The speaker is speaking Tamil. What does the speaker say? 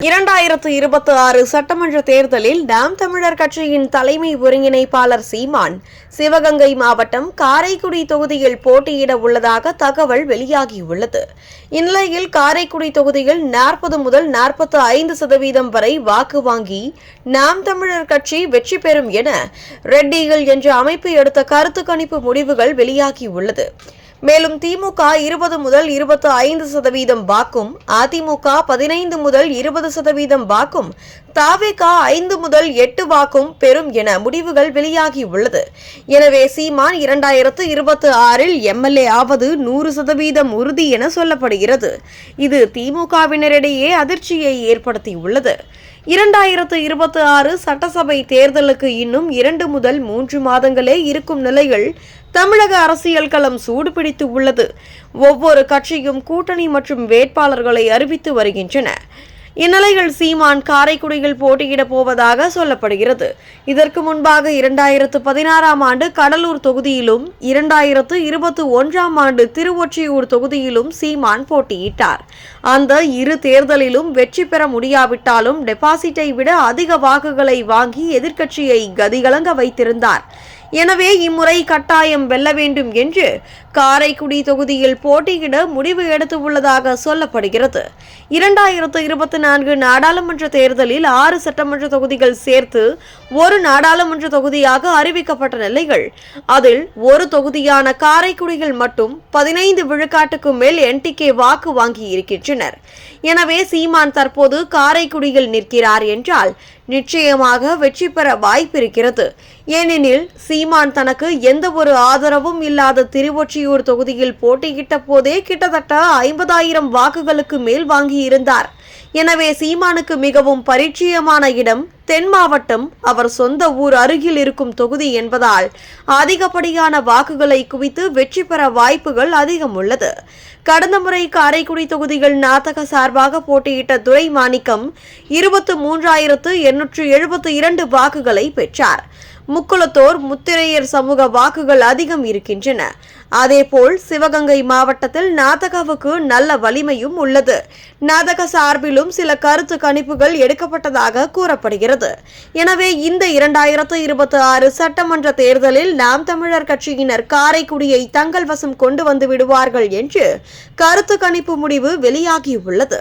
2026 சட்டமன்ற தேர்தலில் நாம் தமிழர் கட்சியின் தலைமை ஒருங்கிணைப்பாளர் சீமான் சிவகங்கை மாவட்டம் காரைக்குடி தொகுதியில் போட்டியிட உள்ளதாக தகவல் வெளியாகியுள்ளது. இந்நிலையில் காரைக்குடி தொகுதியில் 40 முதல் 45% வரை வாக்கு வாங்கி நாம் தமிழர் கட்சி வெற்றி பெறும் என ரெட் ஈகிள் என்ற அமைப்பு எடுத்த கருத்து கணிப்பு முடிவுகள் வெளியாகியுள்ளது. மேலும் திமுக 20 முதல் 25% வாக்கும், அதிமுக 15 முதல் 20% வாக்கும், தவிக 5 முதல் 8 வாக்கும் பெறும் என முடிவுகள் வெளியாகியுள்ளது. எனவே சீமான் 2026 எம்எல்ஏ ஆவது 100% உறுதி என சொல்லப்படுகிறது. இது திமுகவினரிடையே அதிர்ச்சியை ஏற்படுத்தியுள்ளது. 2026 சட்டசபை தேர்தலுக்கு இன்னும் 2 முதல் 3 மாதங்களே இருக்கும் நிலையில் தமிழக அரசியல் களம் சூடுபிடித்து உள்ளது. ஒவ்வொரு கட்சியும் கூட்டணி மற்றும் வேட்பாளர்களை அறிவித்து வருகின்றன. இந்நிலையில் சீமான் காரைக்குடியில் போட்டியிடப் போவதாக சொல்லப்படுகிறது. இதற்கு முன்பாக 2016 ஆண்டு கடலூர் தொகுதியிலும் 2021 ஆண்டு திருவொற்றியூர் தொகுதியிலும் சீமான் போட்டியிட்டார். அந்த இரு தேர்தலிலும் வெற்றி பெற முடியாவிட்டாலும் டெபாசிட்டை விட அதிக வாக்குகளை வாங்கி எதிர்க்கட்சியை கதிகலங்க வைத்திருந்தார். எனவே இம்முறை கட்டாயம் வெல்ல வேண்டும் என்று காரைக்குடி தொகுதியில் போட்டியிட முடிவு எடுத்துள்ளதாக சொல்லப்படுகிறது. 2024 நாடாளுமன்ற தேர்தலில் 6 சட்டமன்ற தொகுதிகள் சேர்த்து ஒரு நாடாளுமன்ற தொகுதியாக அறிவிக்கப்பட்ட நிலையில் அதில் ஒரு தொகுதியான காரைக்குடியில் மட்டும் 15 விழுக்காட்டுக்கு மேல் என்டிகே வாக்கு வாங்கி இருக்கின்றனர். எனவே சீமான் தற்போது காரைக்குடியில் நிற்கிறார் என்றால் நிச்சயமாக வெற்றி பெற வாய்ப்பிருக்கிறது. ஏனெனில் சீமான் தனக்கு எந்த ஒரு ஆதரவும் இல்லாத திருவொற்றியூர் தொகுதியில் போட்டியிட்ட போதே கிட்டத்தட்ட 50,000 வாக்குகளுக்கு மேல் வாங்கியிருந்தார். எனவே சீமானுக்கு மிகவும் பரிச்சயமான இடம் தென் மாவட்டம், அவர் சொந்த ஊர் அருகில் இருக்கும் தொகுதி என்பதால் அதிகப்படியான வாக்குகளை குவித்து வெற்றி பெற வாய்ப்புகள் அதிகம் உள்ளது. கடந்த முறை காரைக்குடி தொகுதிகள் நாத்தக சார்பாக போட்டியிட்ட துரை மாணிக்கம் 23,872 வாக்குகளை பெற்றார். முக்குளத்தோர் முத்திரையர் சமூக வாக்குகள் அதிகம் இருக்கின்றன. அதேபோல் சிவகங்கை மாவட்டத்தில் நாதகவுக்கு நல்ல வலிமையும் உள்ளது. நாதக சார்பிலும் சில கருத்து கணிப்புகள் எடுக்கப்பட்டதாக கூறப்படுகிறது. எனவே இந்த 2026 சட்டமன்ற தேர்தலில் நாம் தமிழர் கட்சியினர் காரைக்குடியை தங்கள் வசம் கொண்டு வந்து விடுவார்கள் என்று கருத்து கணிப்பு முடிவு வெளியாகியுள்ளது.